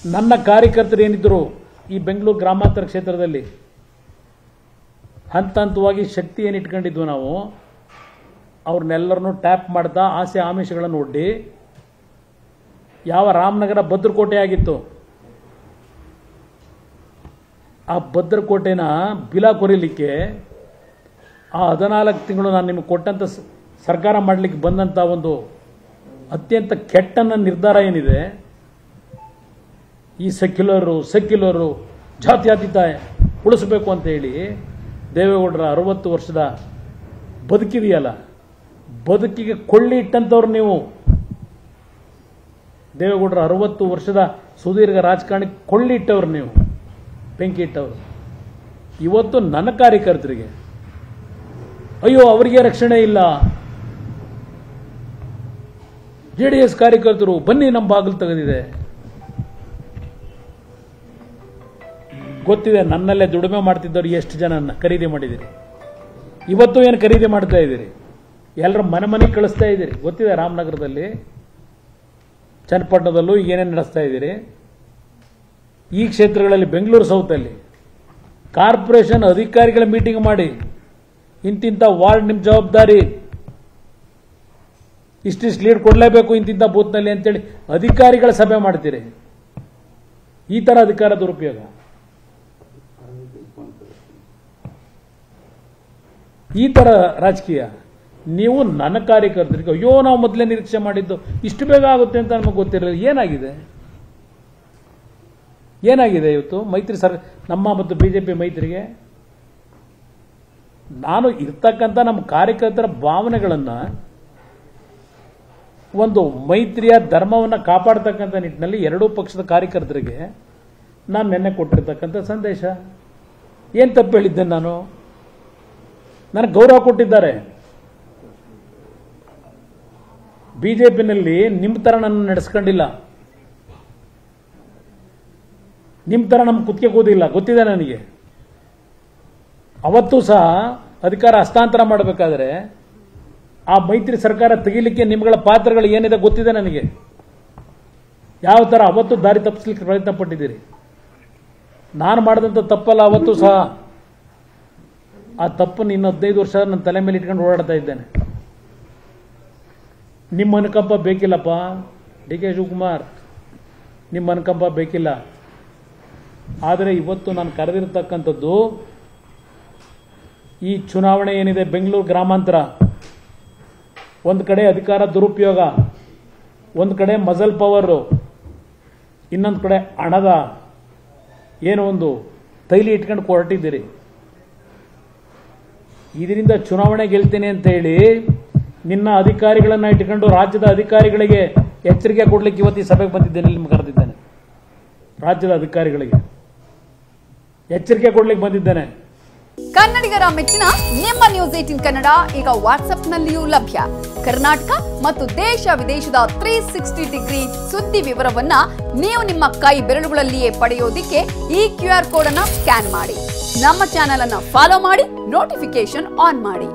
ನನ್ನ ಕಾರ್ಯಕರ್ತರು ಏನಿದ್ರು ಈ ಬೆಂಗಳೂರು ಗ್ರಾಮಾಂತರ ಕ್ಷೇತ್ರದಲ್ಲಿ ಹಂತ ಹಂತವಾಗಿ ಶಕ್ತಿ ಏನು ಇಟ್ಕೊಂಡಿದ್ವು ನಾವು ಅವ್ರನ್ನೆಲ್ಲರನ್ನೂ ಟ್ಯಾಪ್ ಮಾಡ್ತಾ ಆಸೆ ಆಮಿಷಗಳನ್ನು ಒಡ್ಡಿ ಯಾವ ರಾಮನಗರ ಭದ್ರಕೋಟೆ ಆಗಿತ್ತು ಆ ಭದ್ರಕೋಟೆನ ಬಿಲ ಕೊರಿಲಿಕ್ಕೆ ಆ 14 ತಿಂಗಳು ನಾನು ನಿಮಗೆ ಕೊಟ್ಟಂಥ ಸರ್ಕಾರ ಮಾಡಲಿಕ್ಕೆ ಬಂದಂಥ ಒಂದು ಅತ್ಯಂತ ಕೆಟ್ಟನ ನಿರ್ಧಾರ ಏನಿದೆ, ಈ ಸೆಕ್ಯುಲರು ಜಾತ್ಯತೀತ ಉಳಿಸಬೇಕು ಅಂತ ಹೇಳಿ ದೇವೇಗೌಡರ 60 ವರ್ಷದ ಬದುಕಿದೆಯಲ್ಲ, ಬದುಕಿಗೆ ಕೊಳ್ಳಿ ಇಟ್ಟಂಥವ್ರು ನೀವು. ದೇವೇಗೌಡರ 60 ವರ್ಷದ ಸುದೀರ್ಘ ರಾಜಕಾರಣಕ್ಕೆ ಕೊಳ್ಳಿ ಇಟ್ಟವ್ರು ನೀವು, ಬೆಂಕಿ ಇಟ್ಟವರು. ಇವತ್ತು ನನ್ನ ಕಾರ್ಯಕರ್ತರಿಗೆ ಅಯ್ಯೋ ಅವರಿಗೆ ರಕ್ಷಣೆ ಇಲ್ಲ, JDS ಕಾರ್ಯಕರ್ತರು ಬನ್ನಿ ನಮ್ಮ ಬಾಗಿಲು ತೆಗೆದಿದೆ. ಗೊತ್ತಿದೆ ನನ್ನಲ್ಲೇ ದುಡಿಮೆ ಮಾಡ್ತಿದ್ದವ್ರು ಎಷ್ಟು ಜನ ಖರೀದಿ ಮಾಡಿದ್ದೀರಿ, ಇವತ್ತು ಏನು ಖರೀದಿ ಮಾಡ್ತಾ ಇದ್ದೀರಿ, ಎಲ್ಲರ ಮನೆ ಕಳಿಸ್ತಾ ಇದ್ದೀರಿ. ಗೊತ್ತಿದೆ ರಾಮನಗರದಲ್ಲಿ, ಚನ್ನಪಟ್ಟಣದಲ್ಲೂ ಏನೇನು ನಡೆಸ್ತಾ ಇದ್ದೀರಿ. ಈ ಕ್ಷೇತ್ರಗಳಲ್ಲಿ ಬೆಂಗಳೂರು ಸೌತಲ್ಲಿ ಕಾರ್ಪೊರೇಷನ್ ಅಧಿಕಾರಿಗಳ ಮೀಟಿಂಗ್ ಮಾಡಿ ಇಂತಿಂಥ ವಾರ್ಡ್ ನಿಮ್ಮ ಜವಾಬ್ದಾರಿ, ಇಷ್ಟಿಷ್ಟು ಲೀಡ್ ಕೊಡಲೇಬೇಕು ಇಂತಿಂಥ ಬೂತ್ನಲ್ಲಿ ಅಂತೇಳಿ ಅಧಿಕಾರಿಗಳ ಸಭೆ ಮಾಡ್ತೀರಿ. ಈ ಥರ ಅಧಿಕಾರ ದುರುಪಯೋಗ, ಈ ಥರ ರಾಜಕೀಯ. ನೀವು ನನ್ನ ಕಾರ್ಯಕರ್ತರಿಗೆ ಅಯ್ಯೋ ನಾವು ಮೊದಲೇ ನಿರೀಕ್ಷೆ ಮಾಡಿದ್ದು ಇಷ್ಟು ಬೇಗ ಆಗುತ್ತೆ ಅಂತ ನಮಗೆ ಗೊತ್ತಿರಲಿಲ್ಲ. ಏನಾಗಿದೆ ಇವತ್ತು ಮೈತ್ರಿ ನಮ್ಮ ಮತ್ತು BJP ಮೈತ್ರಿಗೆ? ನಾನು ಇರ್ತಕ್ಕಂಥ ನಮ್ಮ ಕಾರ್ಯಕರ್ತರ ಭಾವನೆಗಳನ್ನು, ಒಂದು ಮೈತ್ರಿಯ ಧರ್ಮವನ್ನು ಕಾಪಾಡ್ತಕ್ಕಂಥ ನಿಟ್ಟಿನಲ್ಲಿ ಎರಡೂ ಪಕ್ಷದ ಕಾರ್ಯಕರ್ತರಿಗೆ ನಾನು ನಿನ್ನೆ ಕೊಟ್ಟಿರ್ತಕ್ಕಂಥ ಸಂದೇಶ. ಏನು ತಪ್ಪು ಹೇಳಿದ್ದೆ ನಾನು? ನನಗೆ ಗೌರವ ಕೊಟ್ಟಿದ್ದಾರೆ. BJPನಲ್ಲಿ ನಿಮ್ಮ ಥರ ನನ್ನ ನಡೆಸ್ಕೊಂಡಿಲ್ಲ, ನಿಮ್ಮ ಥರ ನಮ್ಮ ಕುತ್ತಿಗೆ ಕೂದಿಲ್ಲ, ಗೊತ್ತಿದೆ ನನಗೆ. ಅವತ್ತೂ ಸಹ ಅಧಿಕಾರ ಹಸ್ತಾಂತರ ಮಾಡಬೇಕಾದ್ರೆ ಆ ಮೈತ್ರಿ ಸರ್ಕಾರ ತೆಗಿಲಿಕ್ಕೆ ನಿಮ್ಗಳ ಪಾತ್ರಗಳು ಏನಿದೆ ಗೊತ್ತಿದೆ ನನಗೆ. ಯಾವ ಥರ ಅವತ್ತು ದಾರಿ ತಪ್ಪಿಸ್ಲಿಕ್ಕೆ ಪ್ರಯತ್ನ ಪಟ್ಟಿದ್ದೀರಿ. ನಾನು ಮಾಡಿದಂಥ ತಪ್ಪಲ್ಲ ಅವತ್ತು ಸಹ. ಆ ತಪ್ಪನ್ನು ಇನ್ನು 15 ವರ್ಷ ನನ್ನ ತಲೆ ಮೇಲೆ ಇಟ್ಕೊಂಡು ಓಡಾಡ್ತಾ ಇದ್ದೇನೆ. ನಿಮ್ಮ ಅನುಕಂಪ ಬೇಕಿಲ್ಲಪ್ಪ DK ಶಿವಕುಮಾರ್, ನಿಮ್ಮ ಅನುಕಂಪ ಬೇಕಿಲ್ಲ. ಆದರೆ ಇವತ್ತು ನಾನು ಕರೆದಿರ್ತಕ್ಕಂಥದ್ದು ಈ ಚುನಾವಣೆ ಏನಿದೆ ಬೆಂಗಳೂರು ಗ್ರಾಮಾಂತರ, ಒಂದು ಕಡೆ ಅಧಿಕಾರ ದುರುಪಯೋಗ, ಒಂದು ಕಡೆ ಮಜಲ್ ಪವರು, ಇನ್ನೊಂದು ಕಡೆ ಹಣದ ಏನೋ ಒಂದು ತೈಲಿ ಇಟ್ಕೊಂಡು ಹೊರಟಿದ್ದೀರಿ. ಇದರಿಂದ ಚುನಾವಣೆ ಗೆಲ್ತೀನಿ ಅಂತ ಹೇಳಿ ನಿನ್ನ ಅಧಿಕಾರಿಗಳನ್ನು ಇಟ್ಕೊಂಡು ರಾಜ್ಯದ ಅಧಿಕಾರಿಗಳಿಗೆ ಎಚ್ಚರಿಕೆ ಕೊಡ್ಲಿಕ್ಕೆ ಇವತ್ತು ಈ ಸಭೆಗೆ ಬಂದಿದ್ದೇನೆ. ನಿಮ್ಗೆ ಕರೆದಿದ್ದೇನೆ, ರಾಜ್ಯದ ಅಧಿಕಾರಿಗಳಿಗೆ ಎಚ್ಚರಿಕೆ ಕೊಡ್ಲಿಕ್ಕೆ ಬಂದಿದ್ದೇನೆ. ಕನ್ನಡಿಗರ ಮೆಚ್ಚಿನ ನಿಮ್ಮ ನ್ಯೂಸ್ 18 ಕನ್ನಡ ಈಗ ವಾಟ್ಸ್ಆಪ್ನಲ್ಲಿಯೂ ಲಭ್ಯ. ಕರ್ನಾಟಕ ಮತ್ತು ದೇಶ ವಿದೇಶದ 360 ಡಿಗ್ರಿ ಸುದ್ದಿ ವಿವರವನ್ನ ನೀವು ನಿಮ್ಮ ಕೈ ಬೆರಳುಗಳಲ್ಲಿಯೇ ಪಡೆಯೋದಿಕ್ಕೆ ಈ QR ಕೋಡ್ ಅನ್ನು ಸ್ಕ್ಯಾನ್ ಮಾಡಿ. ನಮ್ಮ ಚಾನೆಲ್ ಅನ್ನು ಫಾಲೋ ಮಾಡಿ, ನೋಟಿಫಿಕೇಶನ್ ಆನ್ ಮಾಡಿ.